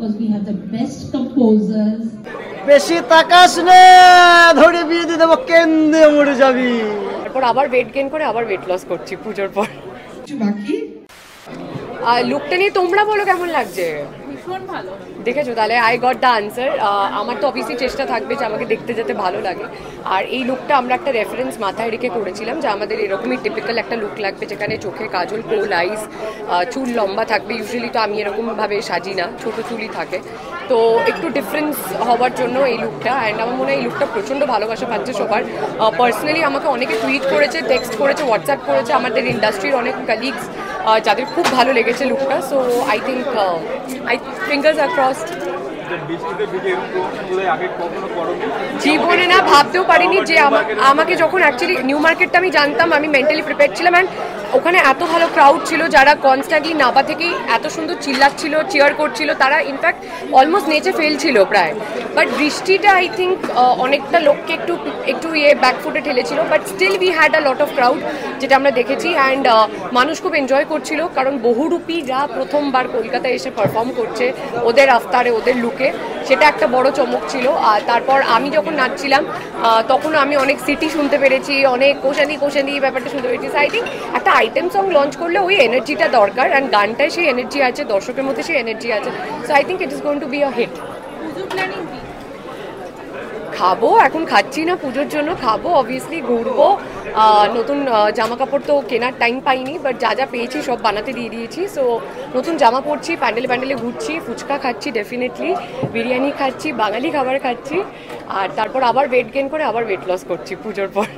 because we have the best composers. বেশি তাকাস না, ধরে বিয়ে দিয়ে দেবো, কেন্দ্রে মরে যাবি। তারপর আবার ওয়েট গেইন করে আবার ওয়েট লস করছি পুজোর পর। বাকি লুকটা নিয়ে তোমরা বলো কেমন লাগছে? ভীষণ ভালো দেখেছো তাহলে আই গট দ্য আনসার। আমার তো অবভিয়াসলি চেষ্টা থাকবে যে আমাকে দেখতে যেতে ভালো লাগে, আর এই লুকটা আমরা একটা রেফারেন্স মাথায় রেখে করেছিলাম যে আমাদের এরকমই টিপিক্যাল একটা লুক লাগবে, যেখানে চোখে কাজল, কোল আইস, চুল লম্বা থাকবে। ইউজুয়ালি তো আমি এরকমভাবে সাজি না, ছোটো চুলই থাকে, তো একটু ডিফারেন্স হওয়ার জন্য এই লুকটা। অ্যান্ড আমার মনে হয় এই লুকটা প্রচণ্ড ভালোবাসা পাচ্ছে সবার। পার্সোনালি আমাকে অনেকে টুইট করেছে, টেক্সট করেছে, হোয়াটসঅ্যাপ করেছে, আমাদের ইন্ডাস্ট্রির অনেক কালিগস যাদের খুব ভালো লেগেছে লুকটা। So I think fingers are crossed. জীবনে না ভাবতেও পারিনি যে আমাকে যখন অ্যাকচুয়ালি নিউ মার্কেটটা আমি জানতাম, আমি মেন্টালি প্রিপেয়ার ছিলাম। অ্যান্ড ওখানে এত ভালো ক্রাউড ছিল যারা কনস্ট্যান্টলি নাবা থেকেই এত সুন্দর চিল্লাচ্ছিল, চিয়ার করছিল, তারা ইনফ্যাক্ট অলমোস্ট নেচে ফেলছিল প্রায়। বাট বৃষ্টিটা আই থিঙ্ক অনেকটা লোককে একটু ব্যাকফুটে ঠেলেছিল, but still we had a lot of crowd, যেটা আমরা দেখেছি। অ্যান্ড মানুষ খুব এনজয় করছিল, কারণ বহুরূপী যা প্রথমবার কলকাতায় এসে পারফর্ম করছে ওদের আফতারে, ওদের লুকে, সেটা একটা বড় চমক ছিল। আর তারপর আমি যখন নাচছিলাম তখন আমি অনেক সিটি শুনতে পেরেছি, অনেক কোশানি ব্যাপারটা শুনতে পেরেছি। আই থিঙ্ক একটা আইটেম সং লঞ্চ করলে ওই এনার্জিটা দরকার, অ্যান্ড গানটায় সেই এনার্জি আছে, দর্শকের মধ্যে সেই এনার্জি আছে। So I think it is going to be a hit. খাবো, এখন খাচ্ছি না, পুজোর জন্য খাবো, অবভিয়াসলি ঘুরবো। নতুন জামা কাপড় তো কেনার টাইম পাইনি, বাট যা যা পেয়েছি সব বানাতে দিয়ে দিয়েছি। সো নতুন জামা পরছি, প্যান্ডেলে ঘুরছি, ফুচকা খাচ্ছি ডেফিনেটলি, বিরিয়ানি খাচ্ছি, বাঙালি খাবার খাচ্ছি, আর তারপর আবার ওয়েট গেইন করে আবার ওয়েট লস করছি পুজোর পর।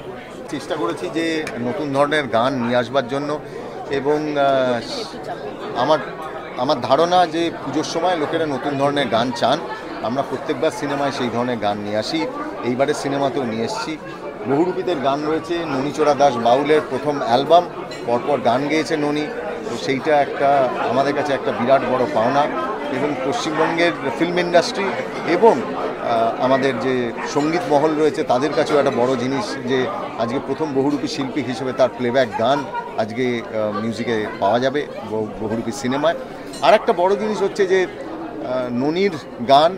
চেষ্টা করেছি যে নতুন ধরনের গান নিয়ে আসবার জন্য, এবং আমার ধারণা যে পুজোর সময় লোকেরা নতুন ধরনের গান চান। আমরা প্রত্যেকবার সিনেমায় সেই ধরনের গান নিয়ে আসি, এইবারের সিনেমাতেও নিয়ে এসেছি। বহুরূপীদের গান রয়েছে, ননীচোরা দাস বাউলের প্রথম অ্যালবাম, পরপর গান গেয়েছে ননী, তো সেইটা একটা আমাদের কাছে একটা বিরাট বড় পাওনা। এবং পশ্চিমবঙ্গের ফিল্ম ইন্ডাস্ট্রি এবং আমাদের যে সঙ্গীত মহল রয়েছে তাদের কাছেও একটা বড় জিনিস যে আজকে প্রথম বহুরূপী শিল্পী হিসেবে তার প্লেব্যাক গান আজকে মিউজিকে পাওয়া যাবে বহুরূপী সিনেমায়। আর একটা বড় জিনিস হচ্ছে যে ননীর গান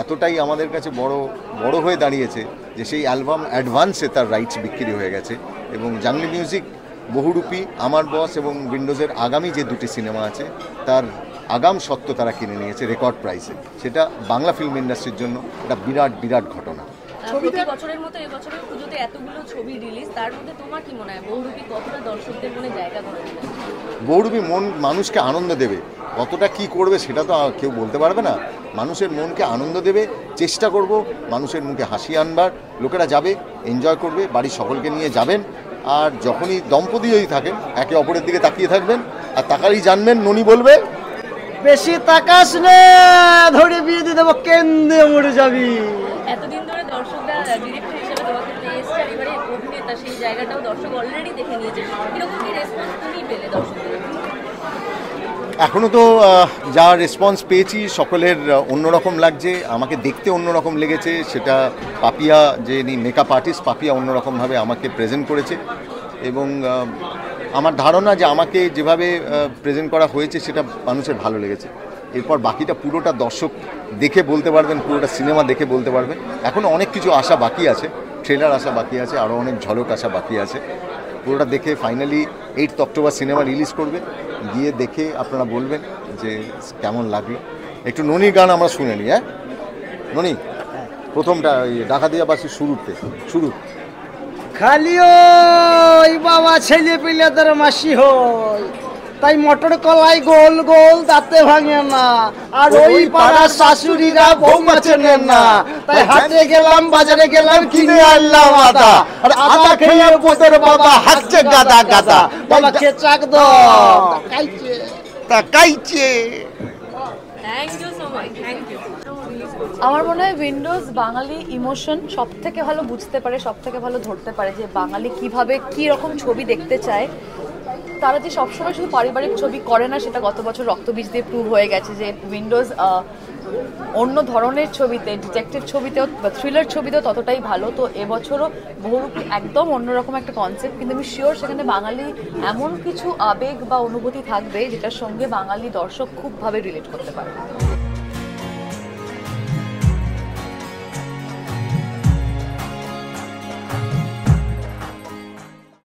এতটাই আমাদের কাছে বড় হয়ে দাঁড়িয়েছে যে সেই অ্যালবাম অ্যাডভান্সে তার রাইটস বিক্রি হয়ে গেছে, এবং জাংলি মিউজিক বহুরূপী, আমার বস এবং উইন্ডোজের আগামী যে দুটি সিনেমা আছে তার আগাম সত্ত্ব তারা কিনে নিয়েছে রেকর্ড প্রাইসে। সেটা বাংলা ফিল্ম ইন্ডাস্ট্রির জন্য একটা বিরাট ঘটনা। প্রতি বছরের মতো এবছরের পুজোতে এতগুলো ছবি রিলিজ, তার মধ্যে তোমার কি মনে হয় বহুরূপী কতটা দর্শকদের মনে জায়গা করে নেবে? বহুরূপী মানুষকে আনন্দ দেবে, কতটা কি করবে সেটা তো কেউ বলতে পারবে না। মানুষের মনকে আনন্দ দেবে, চেষ্টা করব মানুষের মুখে হাসি আনবার। লোকেরা যাবে, এনজয় করবে, বাড়ির সকলকে নিয়ে যাবেন। আর যখনই দম্পতি যদি থাকেন একে অপরের দিকে তাকিয়ে থাকবেন, আর তাকালেই জানবেন ননী বলবে বেশি তাকাস না, ধরে বিয়ে দিয়ে দেবো, কেন্দ্রে মরে যাবি। এতদিন ধরে দর্শকরা ডিরেক্টর হিসেবে তোমাকে পেয়ে এসছে, এবারে অভিনেতা, সেই জায়গাটাও দর্শক অলরেডি দেখে নিয়েছে। কিরকম কি রেসপন্স তুমি পেলে দর্শকদের? এখনও তো যা রেসপন্স পেয়েছি সকলের অন্যরকম লাগছে, আমাকে দেখতে অন্যরকম লেগেছে। সেটা পাপিয়া, যে মেকআপ আর্টিস্ট পাপিয়া, অন্যরকমভাবে আমাকে প্রেজেন্ট করেছে, এবং আমার ধারণা যে আমাকে যেভাবে প্রেজেন্ট করা হয়েছে সেটা মানুষের ভালো লেগেছে। এরপর বাকিটা পুরোটা দর্শক দেখে বলতে পারবেন, পুরোটা সিনেমা দেখে বলতে পারবেন। এখনও অনেক কিছু আসা বাকি আছে, ট্রেলার আসা বাকি আছে, আরও অনেক ঝলক আসা বাকি আছে। পুরোটা দেখে ফাইনালি 8 অক্টোবর সিনেমা রিলিজ করবে, গিয়ে দেখে আপনারা বলবেন যে কেমন লাগলো। একটু ননীর গান আমরা শুনে নিই। হ্যাঁ ননী, প্রথমটা ডাকাতিয়া বাসি শুরু। খালি ওই বাবা ছেলে পেলে তার মাসি হয়, তাই মটর কলাই গোল গোল দাঁতে ভাঙে না, আর ওই পাড়ার শাশুড়িরা বৌমা চেনে না, তাই হাটে গেলাম, বাজারে গেলাম, কিনে আনলাম আদা, আর আদা খেয়ে বোধের বাবা হাঁকছে গাদা, বাবা খেচাক তাকাইছে। Thank you so much, thank you. আমার মনে হয় উইন্ডোজ বাঙালি ইমোশন সব থেকে ভালো বুঝতে পারে, সব থেকে ভালো ধরতে পারে যে বাঙালি কিভাবে কি রকম ছবি দেখতে চায়। তারা যে সবসময় শুধু পারিবারিক ছবি করে না, সেটা গত বছর রক্তবীজ দিয়ে প্রুভ হয়ে গেছে যে উইন্ডোজ অন্য ধরনের ছবিতে, ডিটেকটিভ ছবিতেও বা থ্রিলার ছবিতেও ততটাই ভালো। তো এবছরও বহুরূপী একদম অন্যরকম একটা কনসেপ্ট, কিন্তু আমি শিওর সেখানে বাঙালি এমন কিছু আবেগ বা অনুভূতি থাকবে যেটার সঙ্গে বাঙালি দর্শক খুবভাবে রিলেট করতে পারে।